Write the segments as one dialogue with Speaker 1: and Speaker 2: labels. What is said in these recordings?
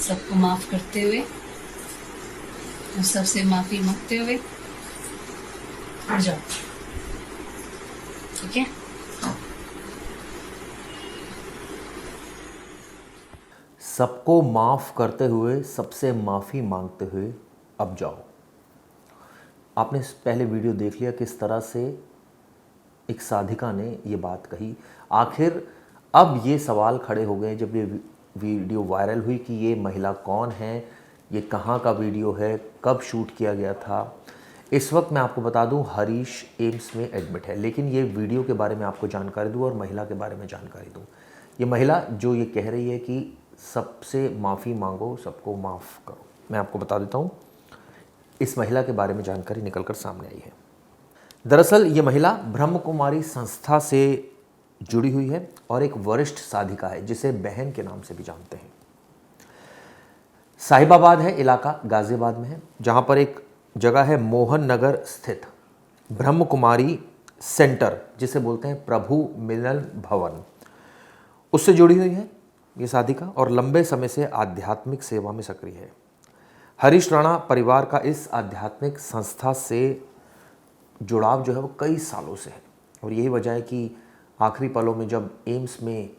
Speaker 1: सबको माफ करते हुए और सबसे माफी मांगते हुए उठ जाओ। ठीक है।
Speaker 2: सबको माफ़ करते हुए सबसे माफ़ी मांगते हुए अब जाओ। आपने पहले वीडियो देख लिया किस तरह से एक साधिका ने ये बात कही। आखिर अब ये सवाल खड़े हो गए जब ये वीडियो वायरल हुई कि ये महिला कौन है, ये कहाँ का वीडियो है, कब शूट किया गया था। इस वक्त मैं आपको बता दूं हरीश एम्स में एडमिट है, लेकिन ये वीडियो के बारे में आपको जानकारी दूं और महिला के बारे में जानकारी दूं। ये महिला जो ये कह रही है कि सबसे माफ़ी मांगो, सबको माफ़ करो, मैं आपको बता देता हूँ इस महिला के बारे में जानकारी निकलकर सामने आई है। दरअसल ये महिला ब्रह्म कुमारी संस्था से जुड़ी हुई है और एक वरिष्ठ साधिका है जिसे बहन के नाम से भी जानते हैं। साहिबाबाद है इलाका, गाजियाबाद में है, जहाँ पर एक जगह है मोहन नगर स्थित ब्रह्म कुमारी सेंटर, जिसे बोलते हैं प्रभु मिलन भवन, उससे जुड़ी हुई है ये साधिका और लंबे समय से आध्यात्मिक सेवा में सक्रिय है। हरीश राणा परिवार का इस आध्यात्मिक संस्था से जुड़ाव जो है वो कई सालों से है और यही वजह है कि आखिरी पलों में जब एम्स में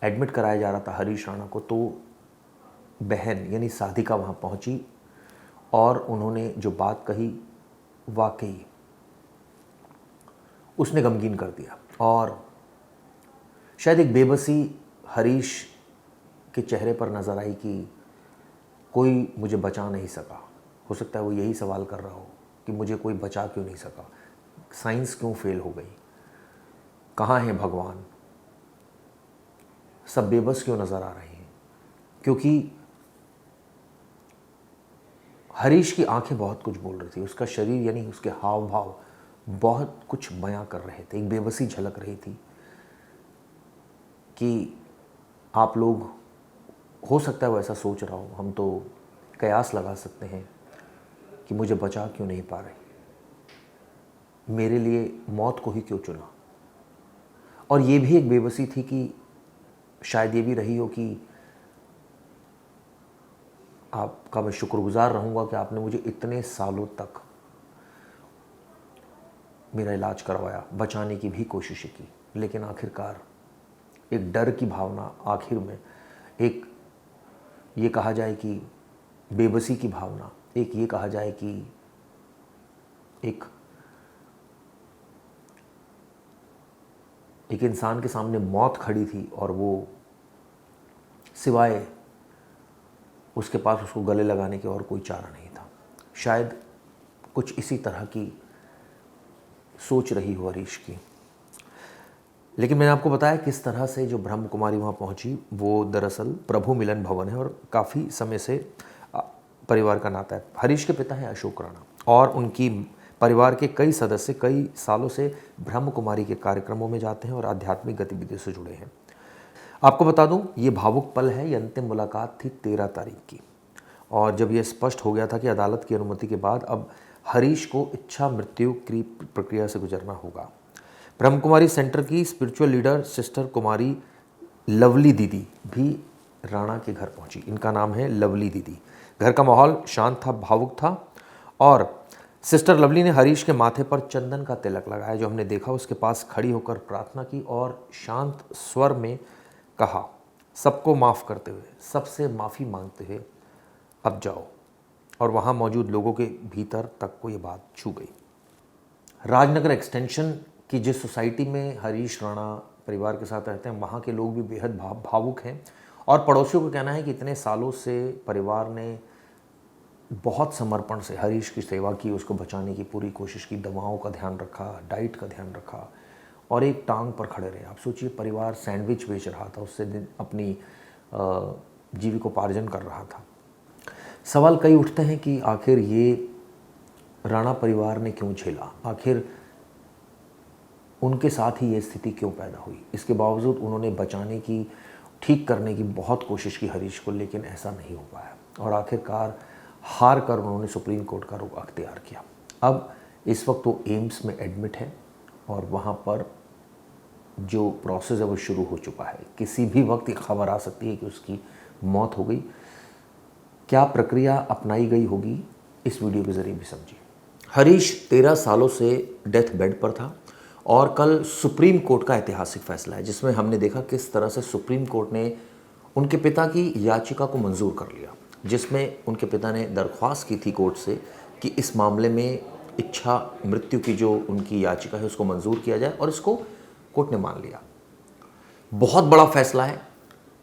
Speaker 2: एडमिट कराया जा रहा था हरीश राणा को, तो बहन यानी साधिका वहाँ पहुँची और उन्होंने जो बात कही वाकई उसने गमगीन कर दिया और शायद एक बेबसी हरीश के चेहरे पर नज़र आई कि कोई मुझे बचा नहीं सका। हो सकता है वो यही सवाल कर रहा हो कि मुझे कोई बचा क्यों नहीं सका, साइंस क्यों फेल हो गई, कहाँ है भगवान, सब बेबस क्यों नज़र आ रहे हैं। क्योंकि हरीश की आंखें बहुत कुछ बोल रही थी, उसका शरीर यानी उसके हाव भाव बहुत कुछ बयां कर रहे थे। एक बेबसी झलक रही थी कि आप लोग, हो सकता है वो ऐसा सोच रहा हो, हम तो कयास लगा सकते हैं कि मुझे बचा क्यों नहीं पा रहे, मेरे लिए मौत को ही क्यों चुना। और ये भी एक बेबसी थी कि शायद ये भी रही हो कि आपका मैं शुक्रगुजार रहूँगा कि आपने मुझे इतने सालों तक मेरा इलाज करवाया, बचाने की भी कोशिश की, लेकिन आखिरकार एक डर की भावना, आखिर में एक ये कहा जाए कि बेबसी की भावना, एक ये कहा जाए कि एक इंसान के सामने मौत खड़ी थी और वो सिवाय उसके पास उसको गले लगाने के और कोई चारा नहीं था। शायद कुछ इसी तरह की सोच रही हो हरीश की। लेकिन मैंने आपको बताया किस तरह से जो ब्रह्म कुमारी वहाँ पहुँची, वो दरअसल प्रभु मिलन भवन है और काफ़ी समय से परिवार का नाता है। हरीश के पिता हैं अशोक राणा और उनकी परिवार के कई सदस्य कई सालों से ब्रह्म कुमारी के कार्यक्रमों में जाते हैं और आध्यात्मिक गतिविधियों से जुड़े हैं। आपको बता दूं ये भावुक पल है, ये अंतिम मुलाकात थी 13 तारीख की और जब ये स्पष्ट हो गया था कि अदालत की अनुमति के बाद अब हरीश को इच्छा मृत्यु की प्रक्रिया से गुजरना होगा। ब्रह्म कुमारी सेंटर की स्पिरिचुअल लीडर सिस्टर कुमारी लवली दीदी भी राणा के घर पहुंची। इनका नाम है लवली दीदी। घर का माहौल शांत था, भावुक था और सिस्टर लवली ने हरीश के माथे पर चंदन का तिलक लगाया, जो हमने देखा, उसके पास खड़ी होकर प्रार्थना की और शांत स्वर में कहा, सबको माफ़ करते हुए, सबसे माफ़ी मांगते हुए अब जाओ। और वहाँ मौजूद लोगों के भीतर तक को ये बात छू गई। राजनगर एक्सटेंशन की जिस सोसाइटी में हरीश राणा परिवार के साथ रहते हैं, वहाँ के लोग भी बेहद भावुक हैं और पड़ोसियों का कहना है कि इतने सालों से परिवार ने बहुत समर्पण से हरीश की सेवा की, उसको बचाने की पूरी कोशिश की, दवाओं का ध्यान रखा, डाइट का ध्यान रखा और एक टांग पर खड़े रहे। आप सोचिए, परिवार सैंडविच बेच रहा था, उससे अपनी जीविकोपार्जन कर रहा था। सवाल कई उठते हैं कि आखिर ये राणा परिवार ने क्यों झेला, आखिर उनके साथ ही ये स्थिति क्यों पैदा हुई। इसके बावजूद उन्होंने बचाने की, ठीक करने की बहुत कोशिश की हरीश को, लेकिन ऐसा नहीं हो पाया और आखिरकार हार कर उन्होंने सुप्रीम कोर्ट का रुख अख्तियार किया। अब इस वक्त वो एम्स में एडमिट है और वहाँ पर जो प्रोसेस है वो शुरू हो चुका है। किसी भी वक्त ये खबर आ सकती है कि उसकी मौत हो गई। क्या प्रक्रिया अपनाई गई होगी, इस वीडियो के ज़रिए भी समझिए। हरीश 13 सालों से डेथ बेड पर था और कल सुप्रीम कोर्ट का ऐतिहासिक फैसला है जिसमें हमने देखा किस तरह से सुप्रीम कोर्ट ने उनके पिता की याचिका को मंजूर कर लिया, जिसमें उनके पिता ने दरख्वास्त की थी कोर्ट से कि इस मामले में इच्छा मृत्यु की जो उनकी याचिका है उसको मंजूर किया जाए, और इसको कोर्ट ने मान लिया। बहुत बड़ा फैसला है।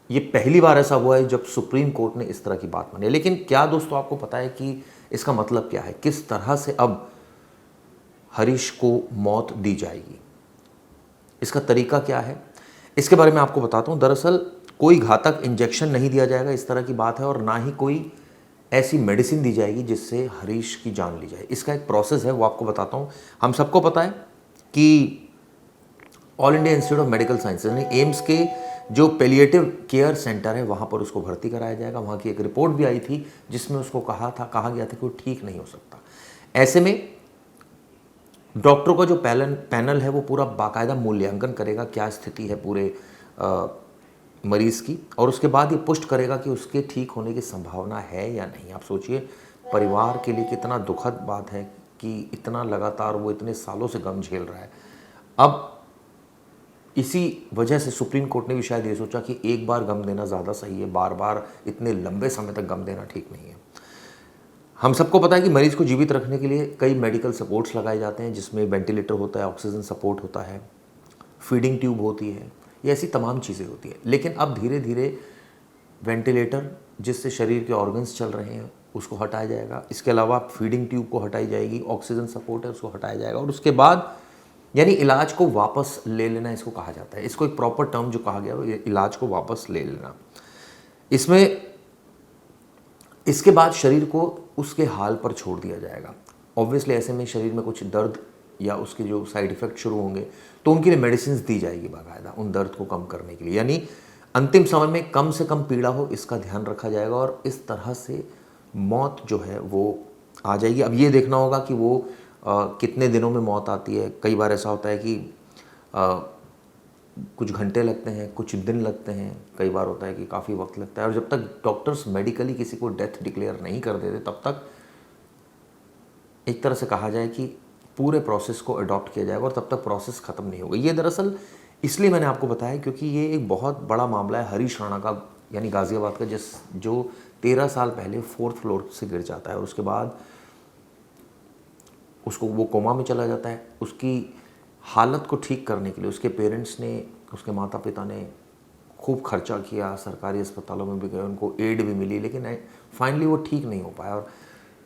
Speaker 2: ये पहली बार ऐसा हुआ है जब सुप्रीम कोर्ट ने इस तरह की बात मानी। लेकिन क्या दोस्तों आपको पता है कि इसका मतलब क्या है, किस तरह से अब हरीश को मौत दी जाएगी, इसका तरीका क्या है, इसके बारे में आपको बताता हूं। दरअसल कोई घातक इंजेक्शन नहीं दिया जाएगा, इस तरह की बात है, और ना ही कोई ऐसी मेडिसिन दी जाएगी जिससे हरीश की जान ली जाए। इसका एक प्रोसेस है, वो आपको बताता हूं। हम सबको पता है कि all India institute of medical sciences यानी एम्स के जो पैलिएटिव केयर सेंटर है वहाँ पर उसको भर्ती कराया जाएगा। वहाँ की एक रिपोर्ट भी आई थी जिसमें उसको कहा गया था कि वो ठीक नहीं हो सकता। ऐसे में डॉक्टरों का जो पैनल है वो पूरा बाकायदा मूल्यांकन करेगा क्या स्थिति है पूरे मरीज़ की, और उसके बाद ये पुष्ट करेगा कि उसके ठीक होने की संभावना है या नहीं। आप सोचिए परिवार के लिए कितना दुखद बात है कि इतना लगातार वो इतने सालों से गम झेल रहा है। अब इसी वजह से सुप्रीम कोर्ट ने भी शायद ये सोचा कि एक बार गम देना ज़्यादा सही है, बार बार इतने लंबे समय तक गम देना ठीक नहीं है। हम सबको पता है कि मरीज़ को जीवित रखने के लिए कई मेडिकल सपोर्ट्स लगाए जाते हैं, जिसमें वेंटिलेटर होता है, ऑक्सीजन सपोर्ट होता है, फीडिंग ट्यूब होती है, ये ऐसी तमाम चीज़ें होती हैं। लेकिन अब धीरे धीरे वेंटिलेटर जिससे शरीर के ऑर्गन्स चल रहे हैं उसको हटाया जाएगा। इसके अलावा फीडिंग ट्यूब को हटाई जाएगी, ऑक्सीजन सपोर्ट है उसको हटाया जाएगा, और उसके बाद यानी इलाज को वापस ले लेना इसको कहा जाता है। इसको एक प्रॉपर टर्म जो कहा गया वो इलाज को वापस ले लेना। इसमें इसके बाद शरीर को उसके हाल पर छोड़ दिया जाएगा। ऑब्वियसली ऐसे में शरीर में कुछ दर्द या उसके जो साइड इफ़ेक्ट शुरू होंगे तो उनके लिए मेडिसिन दी जाएगी बाकायदा उन दर्द को कम करने के लिए, यानी अंतिम समय में कम से कम पीड़ा हो इसका ध्यान रखा जाएगा, और इस तरह से मौत जो है वो आ जाएगी। अब ये देखना होगा कि वो कितने दिनों में मौत आती है। कई बार ऐसा होता है कि कुछ घंटे लगते हैं, कुछ दिन लगते हैं, कई बार होता है कि काफ़ी वक्त लगता है, और जब तक डॉक्टर्स मेडिकली किसी को डेथ डिक्लेयर नहीं कर देते तब तक एक तरह से कहा जाए कि पूरे प्रोसेस को अडॉप्ट किया जाएगा और तब तक प्रोसेस ख़त्म नहीं होगा। ये दरअसल इसलिए मैंने आपको बताया क्योंकि ये एक बहुत बड़ा मामला है हरीश राणा का, यानी गाज़ियाबाद का, जो 13 साल पहले 4th फ्लोर से गिर जाता है और उसके बाद उसको वो कोमा में चला जाता है। उसकी हालत को ठीक करने के लिए उसके पेरेंट्स ने, उसके माता पिता ने खूब खर्चा किया, सरकारी अस्पतालों में भी गए, उनको एड भी मिली, लेकिन फाइनली वो ठीक नहीं हो पाया। और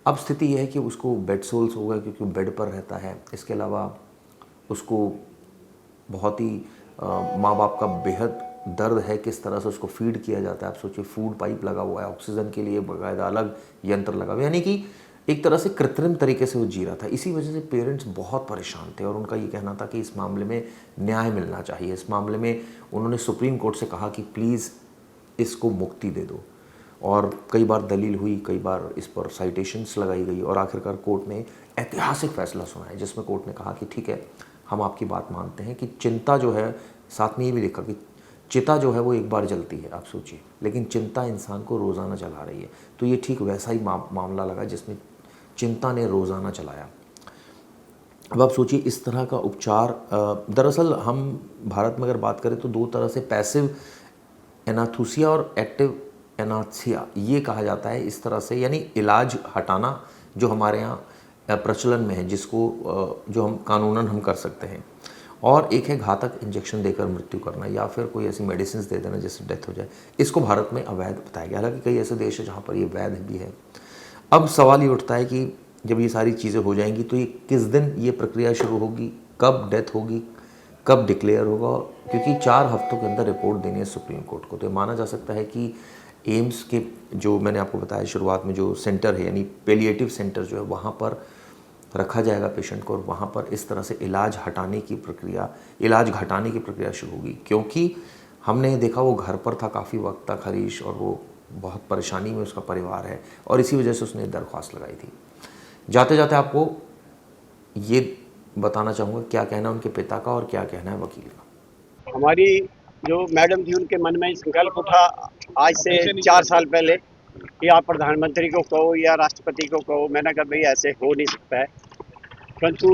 Speaker 2: अब स्थिति यह है कि उसको बेड सोल्स हो गए क्योंकि वो बेड पर रहता है। इसके अलावा उसको बहुत ही माँ बाप का बेहद दर्द है, किस तरह से उसको फीड किया जाता है। आप सोचिए फूड पाइप लगा हुआ है, ऑक्सीजन के लिए बाकायदा अलग यंत्र लगा हुआ है, यानी कि एक तरह से कृत्रिम तरीके से वो जी रहा था। इसी वजह से पेरेंट्स बहुत परेशान थे और उनका ये कहना था कि इस मामले में न्याय मिलना चाहिए। इस मामले में उन्होंने सुप्रीम कोर्ट से कहा कि प्लीज़ इसको मुक्ति दे दो, और कई बार दलील हुई, कई बार इस पर साइटेशंस लगाई गई, और आखिरकार कोर्ट ने ऐतिहासिक फैसला सुनाया जिसमें कोर्ट ने कहा कि ठीक है, हम आपकी बात मानते हैं कि चिंता जो है, साथ में ये भी लिखा कि चिता जो है वो एक बार जलती है, आप सोचिए, लेकिन चिंता इंसान को रोज़ाना जला रही है। तो ये ठीक वैसा ही मामला लगा जिसमें चिंता ने रोज़ाना चलाया। अब आप सोचिए इस तरह का उपचार, दरअसल हम भारत में अगर बात करें तो दो तरह से पैसिव एनास्थीसिया और एक्टिव एनास्थीसिया ये कहा जाता है। इस तरह से यानी इलाज हटाना जो हमारे यहाँ प्रचलन में है, जिसको जो हम कानूनन हम कर सकते हैं, और एक है घातक इंजेक्शन देकर मृत्यु करना या फिर कोई ऐसी मेडिसिन दे देना जिससे डेथ हो जाए। इसको भारत में अवैध बताया गया, हालांकि कई ऐसे देश हैं जहाँ पर ये वैध भी है। अब सवाल ये उठता है कि जब ये सारी चीज़ें हो जाएंगी तो ये किस दिन ये प्रक्रिया शुरू होगी, कब डेथ होगी, कब डिक्लेयर होगा, क्योंकि 4 हफ्तों के अंदर रिपोर्ट देनी है सुप्रीम कोर्ट को। तो माना जा सकता है कि एम्स के जो मैंने आपको बताया शुरुआत में जो सेंटर है, यानी पैलिएटिव सेंटर जो है, वहाँ पर रखा जाएगा पेशेंट को, और वहाँ पर इस तरह से इलाज घटाने की प्रक्रिया शुरू होगी। क्योंकि हमने देखा वो घर पर था काफ़ी वक्त तक हरीश, और वो बहुत परेशानी में उसका परिवार है, और इसी वजह से उसने दरख्वास्त लगाई थी। जाते जाते आपको ये बताना चाहूँगा क्या कहना है उनके पिता का और क्या कहना है वकील का।
Speaker 3: हमारी जो मैडम थी उनके मन में संकल्प उठा आज से 4 साल पहले कि आप प्रधानमंत्री को कहो या राष्ट्रपति को कहो। मैंने कहा भाई ऐसे हो नहीं सकता है, परंतु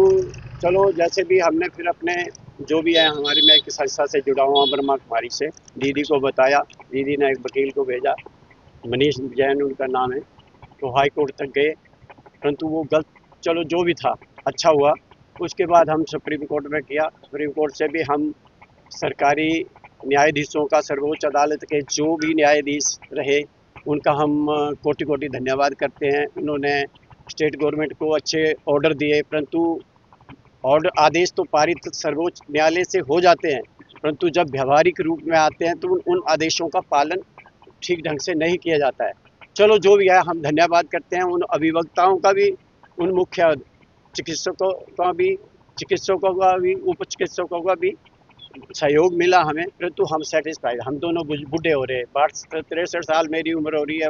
Speaker 3: चलो जैसे भी हमने फिर अपने जो भी है, हमारी मैं एक संस्था से जुड़ा हुआ ब्रह्मा कुमारी से, दीदी को बताया, दीदी ने एक वकील को भेजा, मनीष जैन उनका नाम है, तो हाई कोर्ट तक गए, परंतु वो गलत, चलो जो भी था अच्छा हुआ। उसके बाद हम सुप्रीम कोर्ट में किया, सुप्रीम कोर्ट से भी हम सरकारी न्यायाधीशों का, सर्वोच्च अदालत के जो भी न्यायाधीश रहे उनका हम कोटि कोटि धन्यवाद करते हैं। उन्होंने स्टेट गवर्नमेंट को अच्छे ऑर्डर दिए, परंतु ऑर्डर आदेश तो पारित सर्वोच्च न्यायालय से हो जाते हैं, परंतु जब व्यवहारिक रूप में आते हैं तो उन आदेशों का पालन ठीक ढंग से नहीं किया जाता है। चलो जो भी है, हम धन्यवाद करते हैं उन अभिवक्ताओं का भी, उन मुख्य चिकित्सकों का भी, उप चिकित्सकों का भी सहयोग मिला हमें, परंतु हम सेटिस्फाइड। हम दोनों बूढ़े हो रहे हैं, 63 साल मेरी उम्र हो रही है,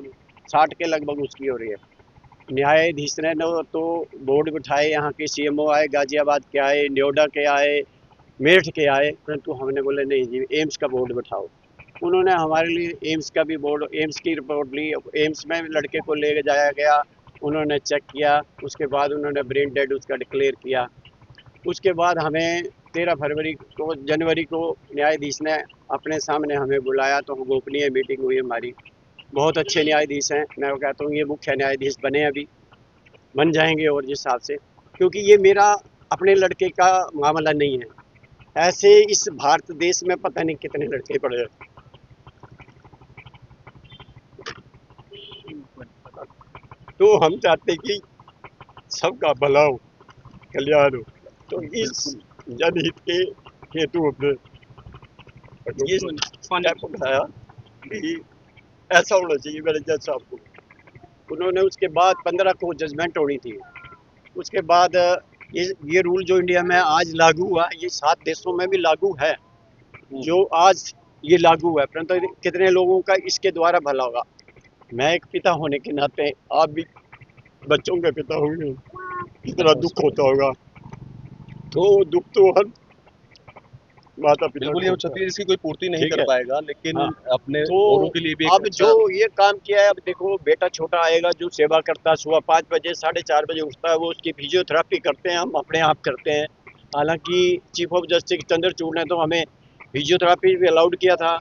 Speaker 3: 60 के लगभग उसकी हो रही है। न्यायाधीश ने तो बोर्ड बिठाए, यहाँ के सीएमओ आए, गाजियाबाद के आए, नोएडा के आए, मेरठ के आए, परंतु हमने बोले नहीं जी एम्स का बोर्ड बिठाओ। उन्होंने हमारे लिए एम्स का भी बोर्ड, एम्स की रिपोर्ट ली, एम्स में लड़के को ले जाया गया, उन्होंने चेक किया, उसके बाद उन्होंने ब्रेन डेड उसका डिक्लेयर किया। उसके बाद हमें 13 जनवरी को न्यायाधीश ने अपने सामने हमें बुलाया, तो गोपनीय मीटिंग हुई हमारी। बहुत अच्छे न्यायाधीश हैं, मैं वो कहता हूँ ये मुख्य न्यायाधीश बने, अभी बन जाएंगे और जिस हिसाब से, क्योंकि ये मेरा अपने लड़के का मामला नहीं है। ऐसे इस भारत देश में पता नहीं कितने लड़के पड़े हैं, तो हम चाहते हैं कि सबका भला हो, कल्याण हो। तो इस जनहित के हेतु हमने ये स्टेप उठाया कि ऐसा होना चाहिए मेरे जज साहब को। उन्होंने उसके बाद 15 को जजमेंट होनी थी। उसके बाद ये रूल जो इंडिया में आज लागू हुआ, ये 7 देशों में भी लागू है, जो आज ये लागू है, परंतु कितने लोगों का इसके द्वारा भला होगा। मैं एक पिता होने के नाते, आप भी बच्चों के पिता होंगे, कितना दुख होता होगा। तो दुख तो हर माता पिता
Speaker 4: बिल्कुल,
Speaker 3: को
Speaker 4: ये
Speaker 3: होता है।
Speaker 4: छत्तीस इसकी कोई पूर्ति नहीं
Speaker 3: ठीक
Speaker 4: कर
Speaker 3: है।
Speaker 4: पाएगा, लेकिन
Speaker 3: हाँ।
Speaker 4: अपने
Speaker 3: तो
Speaker 4: औरों के लिए भी एक
Speaker 3: अब
Speaker 4: अच्छा
Speaker 3: जो ये काम किया है, अब देखो बेटा छोटा आएगा जो सेवा करता है, सुबह 5 बजे 4:30 बजे उठता है, वो उसकी फिजियोथेरेपी करते हैं, हम अपने आप करते हैं। हालांकि चीफ ऑफ जस्टिस चंद्रचूड़ ने तो हमें फिजियोथेरेपी भी अलाउड किया था,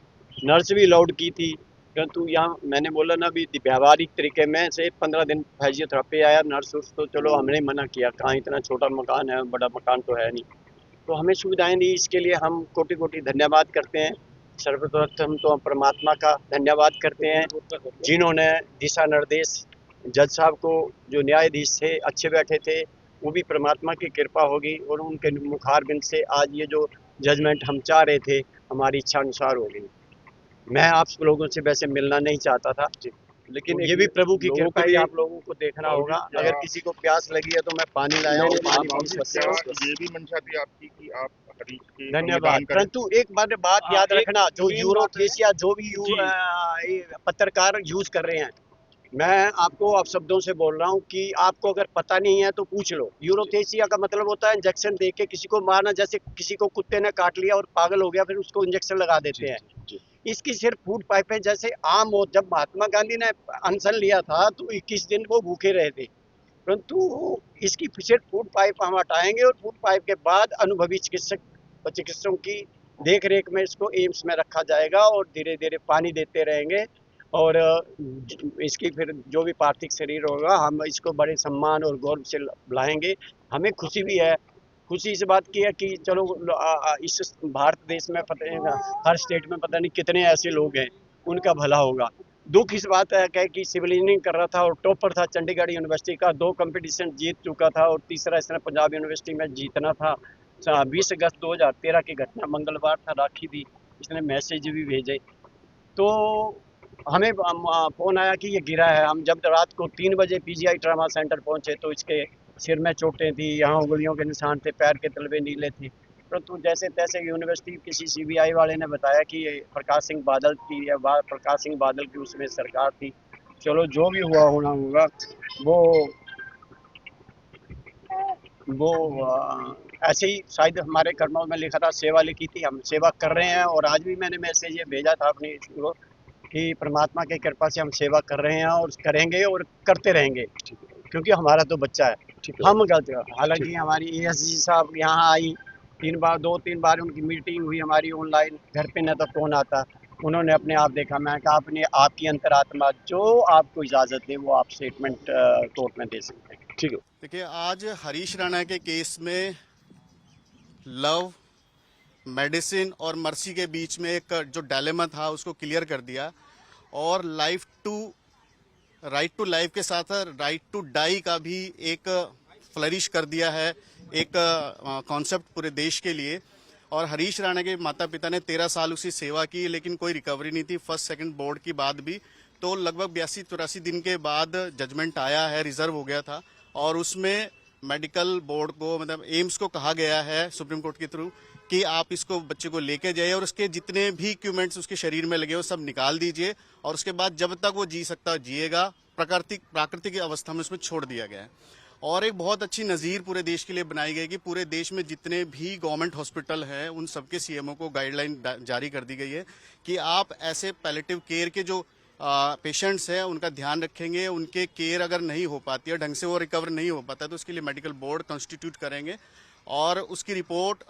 Speaker 3: नर्स भी अलाउड की थी, परंतु यहाँ मैंने बोला ना भी व्यावहारिक तरीके में से 15 दिन फिजियोथेरेपी आया, नर्स उर्स तो चलो हमने मना किया, कहाँ इतना छोटा मकान है, बड़ा मकान तो है नहीं, तो हमें सुविधाएं दी, इसके लिए हम कोटि कोटि धन्यवाद करते हैं। सर्वप्रथम तो हम परमात्मा का धन्यवाद करते हैं, जिन्होंने दिशा निर्देश जज साहब को, जो न्यायाधीश थे अच्छे बैठे थे, वो भी परमात्मा की कृपा होगी, और उनके मुखारबिंद से आज ये जो जजमेंट हम चाह रहे थे हमारी इच्छा अनुसार हो गई। मैं आप लोगों से वैसे मिलना नहीं चाहता था, लेकिन ये भी प्रभु की कृपा है, आप लोगों को देखना होगा। अगर किसी को प्यास लगी है तो मैं पानी लाया हूँ, पानी पी सकते हो।
Speaker 5: ये भी मंशा थी आपकी कि आप हरीश के
Speaker 3: धन्यवाद।
Speaker 5: संविधान का
Speaker 3: परंतु एक बात याद रखना, जो यूरोथेसिया जो भी पत्रकार यूज कर रहे हैं, मैं आपको अब शब्दों से बोल रहा हूँ कि आपको अगर पता नहीं है तो पूछ लो। यूरोथेसिया का मतलब होता है इंजेक्शन दे के किसी को मारना, जैसे किसी को कुत्ते ने काट लिया और पागल हो गया, फिर उसको इंजेक्शन लगा देते हैं। इसकी सिर्फ फूड पाइपें जैसे आम हो, जब महात्मा गांधी ने अनशन लिया था तो 21 दिन वो भूखे रहे थे, परंतु इसकी सिर्फ फूड पाइप हम हटाएंगे, और फूड पाइप के बाद अनुभवी चिकित्सकों की देख रेख में इसको एम्स में रखा जाएगा, और धीरे धीरे पानी देते रहेंगे, और इसकी फिर जो भी पार्थिव शरीर होगा हम इसको बड़े सम्मान और गौरव से बुलाएंगे। हमें खुशी भी है, खुशी इस बात की है कि चलो इस भारत देश में पता नहीं, हर स्टेट में पता नहीं कितने ऐसे लोग हैं, उनका भला होगा। दुख इस बात है कि सिविल इंजीनियरिंग कर रहा था और टॉपर था चंडीगढ़ यूनिवर्सिटी का, 2 कंपटीशन जीत चुका था, और तीसरा इसने पंजाब यूनिवर्सिटी में जीतना था। 20 अगस्त 2013 की घटना, मंगलवार था, राखी थी, इसने मैसेज भी भेजे, तो हमें फोन आया कि ये गिरा है। हम जब रात को 3 बजे पीजीआई ट्रामा सेंटर पहुंचे तो इसके सिर में चोटें थी, यहाँ उंगलियों के निशान थे, पैर के तलवे नीले थे, परंतु जैसे तैसे यूनिवर्सिटी किसी सीबीआई वाले ने बताया कि ये प्रकाश सिंह बादल की, या प्रकाश सिंह बादल की उसमें सरकार थी। चलो जो भी हुआ होना होगा, वो ऐसे ही शायद हमारे कर्मों में लिखा था, सेवा लिखी थी, हम सेवा कर रहे हैं। और आज भी मैंने मैसेज ये भेजा था अपनी को कि परमात्मा की कृपा से हम सेवा कर रहे हैं और करेंगे और करते रहेंगे, क्योंकि हमारा तो बच्चा है। हम गलत, हालांकि हमारी एएसजी साहब यहाँ आई 2-3 बार उनकी मीटिंग हुई हमारी ऑनलाइन, घर पे न तो फोन आता, उन्होंने अपने आप देखा। मैं कहा अपने आपकी अंतरात्मा जो आपको इजाज़त दे वो आप स्टेटमेंट कोर्ट में दे सकते हैं।
Speaker 5: ठीक है।
Speaker 4: देखिए, आज हरीश राणा के केस में लव, मेडिसिन और मर्सी के बीच में एक जो डायलेमा था उसको क्लियर कर दिया, और राइट टू लाइफ के साथ राइट टू डाई का भी एक फ्लरिश कर दिया है, एक कॉन्सेप्ट पूरे देश के लिए। और हरीश राणा के माता पिता ने 13 साल उसकी सेवा की, लेकिन कोई रिकवरी नहीं थी फर्स्ट सेकंड बोर्ड की बाद भी। तो लगभग 82-84 दिन के बाद जजमेंट आया है, रिजर्व हो गया था, और उसमें मेडिकल बोर्ड को, मतलब एम्स को कहा गया है सुप्रीम कोर्ट के थ्रू कि आप इसको बच्चे को लेके जाइए और उसके जितने भी इक्विपमेंट्स उसके शरीर में लगे वो सब निकाल दीजिए, और उसके बाद जब तक वो जी सकता जिएगा, प्राकृतिक अवस्था में उसमें छोड़ दिया गया है। और एक बहुत अच्छी नज़ीर पूरे देश के लिए बनाई गई कि पूरे देश में जितने भी गवर्नमेंट हॉस्पिटल हैं उन सबके सीएमओ को गाइडलाइन जारी कर दी गई है कि आप ऐसे पैलेटिव केयर के जो पेशेंट्स हैं उनका ध्यान रखेंगे। उनके केयर अगर नहीं हो पाती है ढंग से, वो रिकवर नहीं हो पाता है, तो उसके लिए मेडिकल बोर्ड कॉन्स्टिट्यूट करेंगे और उसकी रिपोर्ट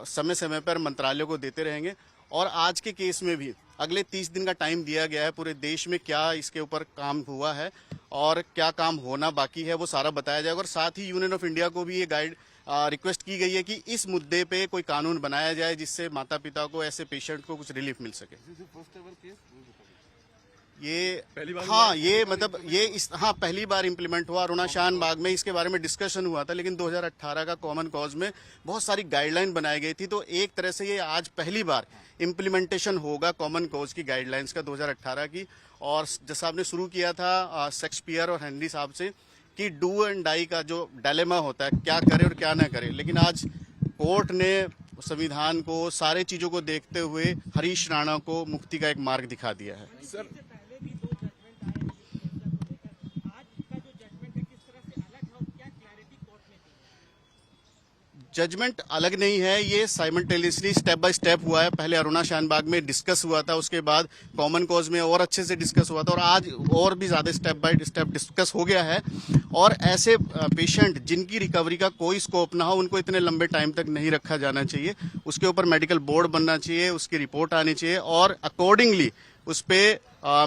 Speaker 4: समय समय पर मंत्रालयों को देते रहेंगे। और आज के केस में भी अगले 30 दिन का टाइम दिया गया है, पूरे देश में क्या इसके ऊपर काम हुआ है और क्या काम होना बाकी है वो सारा बताया जाएगा। और साथ ही यूनियन ऑफ इंडिया को भी ये रिक्वेस्ट की गई है कि इस मुद्दे पे कोई कानून बनाया जाए जिससे माता पिता को, ऐसे पेशेंट को कुछ रिलीफ मिल सके। पहली बार इम्प्लीमेंट हुआ अरुणा शान बाग में, इसके बारे में डिस्कशन हुआ था, लेकिन 2018 का कॉमन कॉज में बहुत सारी गाइडलाइन बनाई गई थी। तो एक तरह से ये आज पहली बार इम्प्लीमेंटेशन होगा कॉमन कॉज की गाइडलाइंस का 2018 की। और जैसा आपने शुरू किया था शेक्सपियर और हेनरी साहब से कि डू एंड डाई का जो डायलेमा होता है, क्या करे और क्या ना करे, लेकिन आज कोर्ट ने संविधान को, सारे चीजों को देखते हुए हरीश राणा को मुक्ति का एक मार्ग दिखा दिया है।
Speaker 5: सर,
Speaker 4: जजमेंट अलग नहीं है, ये साइमल्टेनियसली स्टेप बाय स्टेप हुआ है। पहले अरुणा शान बाग में डिस्कस हुआ था, उसके बाद कॉमन कॉज में और अच्छे से डिस्कस हुआ था, और आज और भी ज्यादा स्टेप बाय स्टेप डिस्कस हो गया है। और ऐसे पेशेंट जिनकी रिकवरी का कोई स्कोप ना हो, उनको इतने लंबे टाइम तक नहीं रखा जाना चाहिए। उसके ऊपर मेडिकल बोर्ड बनना चाहिए, उसकी रिपोर्ट आनी चाहिए, और अकॉर्डिंगली उस पे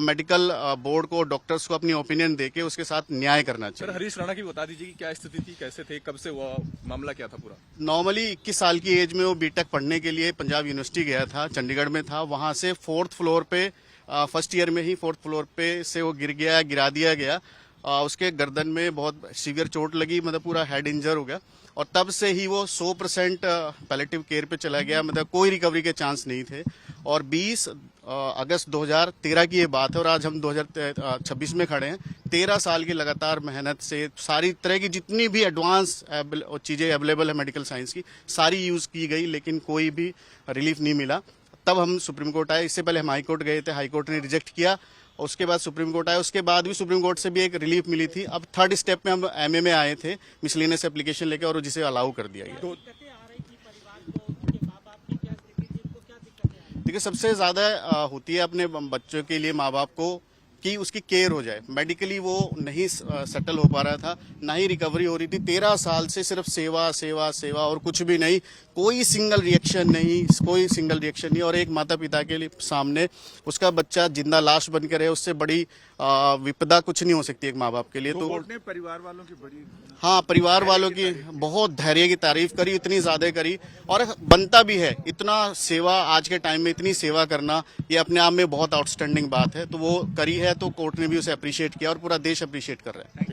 Speaker 4: मेडिकल बोर्ड को, डॉक्टर्स को अपनी ओपिनियन देके उसके साथ न्याय करना चाहिए।
Speaker 5: सर, हरीश राणा की बता दीजिए कि क्या स्थिति थी, कैसे थे, कब से हुआ, मामला क्या था पूरा?
Speaker 4: नॉर्मली 21 साल की एज में वो बीटेक पढ़ने के लिए पंजाब यूनिवर्सिटी गया था, चंडीगढ़ में था। वहां से 4th फ्लोर पे, फर्स्ट ईयर में ही 4th फ्लोर पे से वो गिरा दिया गया। उसके गर्दन में बहुत सीवियर चोट लगी, मतलब पूरा हेड इंजर हो गया, और तब से ही वो 100% पैलेटिव केयर पे चला गया, मतलब कोई रिकवरी के चांस नहीं थे। और 20 अगस्त 2013 की ये बात है, और आज हम 2026 में खड़े हैं। 13 साल की लगातार मेहनत से सारी तरह की जितनी भी एडवांस चीज़ें अवेलेबल है मेडिकल साइंस की, सारी यूज़ की गई, लेकिन कोई भी रिलीफ नहीं मिला। तब हम सुप्रीम कोर्ट आए, इससे पहले हम हाई कोर्ट गए थे, हाई कोर्ट ने रिजेक्ट किया, उसके बाद सुप्रीम कोर्ट आए, उसके बाद भी सुप्रीम कोर्ट से भी एक रिलीफ मिली थी। अब 3rd स्टेप में हम एमए में आए थे मिसलेनियस एप्लीकेशन लेके, और जिसे अलाउ कर दिया गया। देखिए, सबसे ज़्यादा होती है अपने बच्चों के लिए माँ बाप को कि उसकी केयर हो जाए। मेडिकली वो नहीं सेटल हो पा रहा था, ना ही रिकवरी हो रही थी। 13 साल से सिर्फ सेवा सेवा सेवा और कुछ भी नहीं, कोई सिंगल रिएक्शन नहीं। और एक माता पिता के लिए सामने उसका बच्चा जिंदा लाश बन कर है, उससे बड़ी विपदा कुछ नहीं हो सकती एक माँ बाप के लिए। तो
Speaker 5: कोर्ट ने परिवार वालों की बड़ी,
Speaker 4: हाँ, परिवार वालों की बहुत धैर्य की तारीफ करी, इतनी ज्यादा करी, और बनता भी है। इतना सेवा आज के टाइम में, इतनी सेवा करना, ये अपने आप में बहुत आउटस्टैंडिंग बात है। तो वो करी है, तो कोर्ट ने भी उसे अप्रिशिएट किया, और पूरा देश अप्रिशिएट कर रहा है।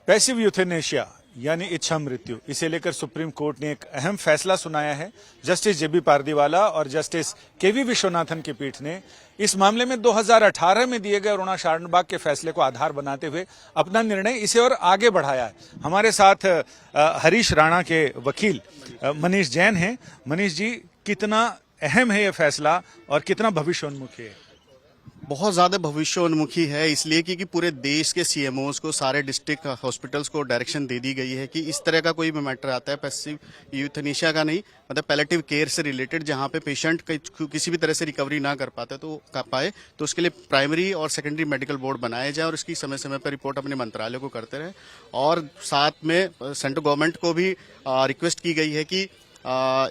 Speaker 6: पैसिव यूथेनेशिया यानी इच्छा मृत्यु, इसे लेकर सुप्रीम कोर्ट ने एक अहम फैसला सुनाया है। जस्टिस जेबी पारदीवाला और जस्टिस केवी विश्वनाथन की पीठ ने इस मामले में 2018 में दिए गए अरुणा शान बाग के फैसले को आधार बनाते हुए अपना निर्णय इसे और आगे बढ़ाया है। हमारे साथ हरीश राणा के वकील मनीष जैन हैं। मनीष जी, कितना अहम है ये फैसला और कितना भविष्योन्मुखी है?
Speaker 4: बहुत ज़्यादा भविष्योन्मुखी है, इसलिए क्योंकि पूरे देश के सीएमओज को, सारे डिस्ट्रिक्ट हॉस्पिटल्स को डायरेक्शन दे दी गई है कि इस तरह का कोई भी मैटर आता है पैसिव यूथनेशिया का नहीं, मतलब पैलेटिव केयर से रिलेटेड, जहाँ पे पेशेंट किसी भी तरह से रिकवरी ना कर पाते तो उसके लिए प्राइमरी और सेकेंडरी मेडिकल बोर्ड बनाए जाए और इसकी समय समय पर रिपोर्ट अपने मंत्रालय को करते रहे। और साथ में सेंट्रल गवर्नमेंट को भी रिक्वेस्ट की गई है कि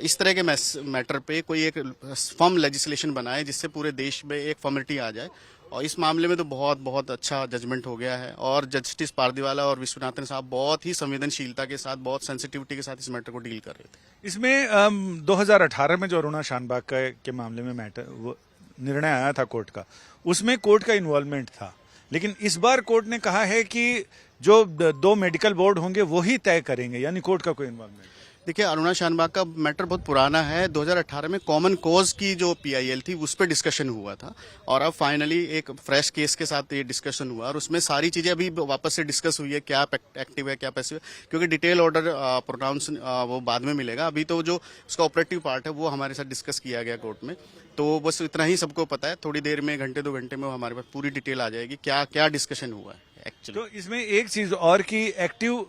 Speaker 4: इस तरह के मैटर पे कोई एक फर्म लेजिस्लेशन बनाए जिससे पूरे देश में एक फॉर्मेलिटी आ जाए। और इस मामले में तो बहुत बहुत अच्छा जजमेंट हो गया है और जस्टिस पारदीवाला और विश्वनाथन साहब बहुत ही संवेदनशीलता के साथ, बहुत सेंसिटिविटी के साथ इस मैटर को डील कर रहे थे।
Speaker 6: इसमें 2018 में जो अरुणा शानबाग के मामले में मैटर वो निर्णय आया था कोर्ट का, उसमें कोर्ट का इन्वॉल्वमेंट था, लेकिन इस बार कोर्ट ने कहा है कि जो 2 मेडिकल बोर्ड होंगे वो ही तय करेंगे, यानी कोर्ट का कोई इन्वॉल्वमेंट।
Speaker 4: देखिए, अरुणा शानबाग का मैटर बहुत पुराना है। 2018 में कॉमन कॉज की जो पीआईएल थी उस पर डिस्कशन हुआ था और अब फाइनली एक फ्रेश केस के साथ ये डिस्कशन हुआ और उसमें सारी चीजें अभी वापस से डिस्कस हुई है, क्या एक्टिव है क्या पैसिव है, क्योंकि डिटेल ऑर्डर प्रोनाउंस वो बाद में मिलेगा। अभी तो जो उसका ऑपरेटिव पार्ट है वो हमारे साथ डिस्कस किया गया कोर्ट में, तो बस इतना ही सबको पता है। थोड़ी देर में, घंटे 2 घंटे में हमारे पास पूरी डिटेल आ जाएगी क्या क्या डिस्कशन हुआ है एक्चुअली।
Speaker 6: तो इसमें एक चीज और की एक्टिव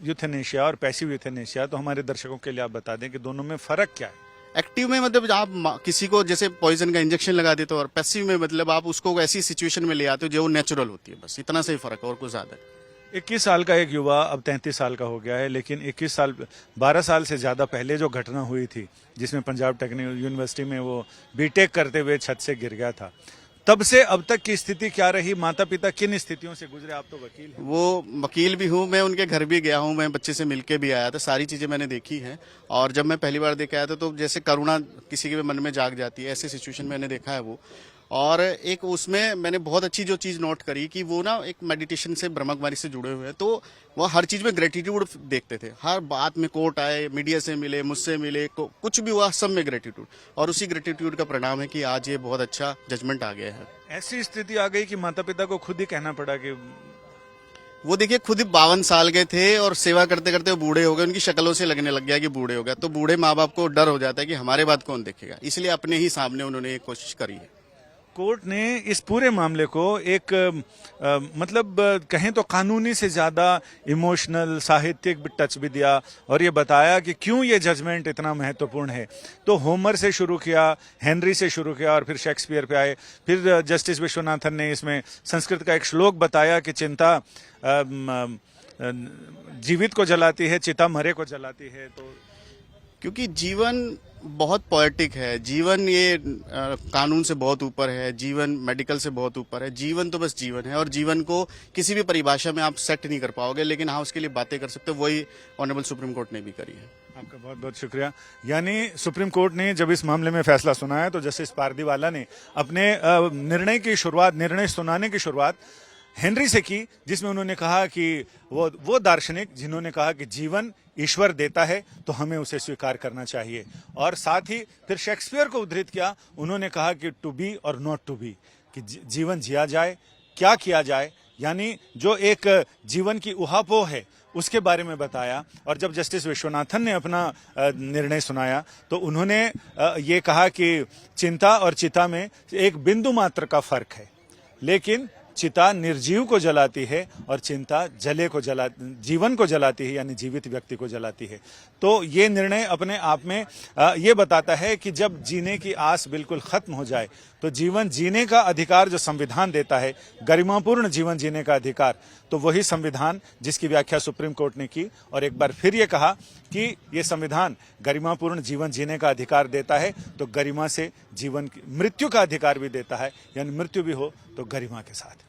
Speaker 6: यूथेनेशिया और पैसिव यूथेनेशिया, तो हमारे दर्शकों के लिए आप बता दें कि दोनों में फर्क क्या है।
Speaker 4: एक्टिव में मतलब आप किसी को जैसे पॉइजन का इंजेक्शन लगा देते हो और पैसिव में मतलब आप उसको ऐसी सिचुएशन में ले आते हो जो नेचुरल होती है, बस इतना से ही फर्क है और कुछ ज्यादा।
Speaker 6: 21 साल का एक युवा अब 33 साल का हो गया है, लेकिन 12 साल से ज्यादा पहले जो घटना हुई थी जिसमें पंजाब टेक्निकल यूनिवर्सिटी में वो बीटेक करते हुए छत से गिर गया था, तब से अब तक की स्थिति क्या रही? माता पिता किन स्थितियों से गुजरे? आप तो वकील हैं।
Speaker 4: वो वकील भी हूँ, मैं उनके घर भी गया हूँ, मैं बच्चे से मिलके भी आया था, सारी चीजें मैंने देखी हैं। और जब मैं पहली बार देख आया था तो जैसे करुणा किसी के मन में जाग जाती है, ऐसी सिचुएशन मैंने देखा है वो। और एक उसमें मैंने बहुत अच्छी जो चीज़ नोट करी कि वो ना एक मेडिटेशन से, ब्रह्मकुमारी से जुड़े हुए हैं, तो वो हर चीज़ में ग्रेटिट्यूड देखते थे। हर बात में कोर्ट आए, मीडिया से मिले, मुझसे मिले, कुछ भी हुआ सब में ग्रेटिट्यूड, और उसी ग्रेटिट्यूड का परिणाम है कि आज ये बहुत अच्छा जजमेंट आ गया है।
Speaker 6: ऐसी स्थिति आ गई कि माता पिता को खुद ही कहना पड़ा कि
Speaker 4: वो देखिए खुद ही 52 साल के थे और सेवा करते करते वो बूढ़े हो गए, उनकी शक्लों से लगने लग गया कि बूढ़े हो गया। तो बूढ़े माँ बाप को डर हो जाता है कि हमारे बात कौन देखेगा, इसलिए अपने ही सामने उन्होंने ये कोशिश करी है।
Speaker 6: कोर्ट ने इस पूरे मामले को एक मतलब कहें तो कानूनी से ज्यादा इमोशनल, साहित्यिक टच भी दिया और ये बताया कि क्यों ये जजमेंट इतना महत्वपूर्ण है। तो होमर से शुरू किया, हेनरी से शुरू किया और फिर शेक्सपियर पे आए। फिर जस्टिस विश्वनाथन ने इसमें संस्कृत का एक श्लोक बताया कि चिंता जीवित को जलाती है, चिता मरे को जलाती है। तो
Speaker 4: क्योंकि जीवन बहुत पोएटिक है, जीवन ये कानून से बहुत ऊपर है, जीवन मेडिकल से बहुत ऊपर है। जीवन तो बस जीवन है और जीवन को किसी भी परिभाषा में आप सेट नहीं कर पाओगे, लेकिन हाँ उसके लिए बातें कर सकते हो। वही ऑनरेबल सुप्रीम कोर्ट ने भी करी है।
Speaker 6: आपका बहुत बहुत शुक्रिया। यानी सुप्रीम कोर्ट ने जब इस मामले में फैसला सुनाया तो जस्टिस पारदीवाला ने अपने निर्णय सुनाने की शुरुआत हेनरी से की, जिसमें उन्होंने कहा कि वो दार्शनिक जिन्होंने कहा कि जीवन ईश्वर देता है तो हमें उसे स्वीकार करना चाहिए। और साथ ही फिर शेक्सपियर को उद्धृत किया, उन्होंने कहा कि टू बी और नॉट टू बी, कि जीवन जिया जाए, क्या किया जाए, यानी जो एक जीवन की उहापोह है उसके बारे में बताया। और जब जस्टिस विश्वनाथन ने अपना निर्णय सुनाया तो उन्होंने ये कहा कि चिंता और चिता में एक बिंदु मात्र का फर्क है, लेकिन चिता निर्जीव को जलाती है और चिंता जीवन को जलाती है, यानी जीवित व्यक्ति को जलाती है। तो ये निर्णय अपने आप में ये बताता है कि जब जीने की आस बिल्कुल खत्म हो जाए तो जीवन जीने का अधिकार जो संविधान देता है, गरिमापूर्ण जीवन जीने का अधिकार, तो वही संविधान जिसकी व्याख्या सुप्रीम कोर्ट ने की और एक बार फिर ये कहा कि ये संविधान गरिमापूर्ण जीवन जीने का अधिकार देता है तो गरिमा से मृत्यु का अधिकार भी देता है, यानी मृत्यु भी हो तो गरिमा के साथ।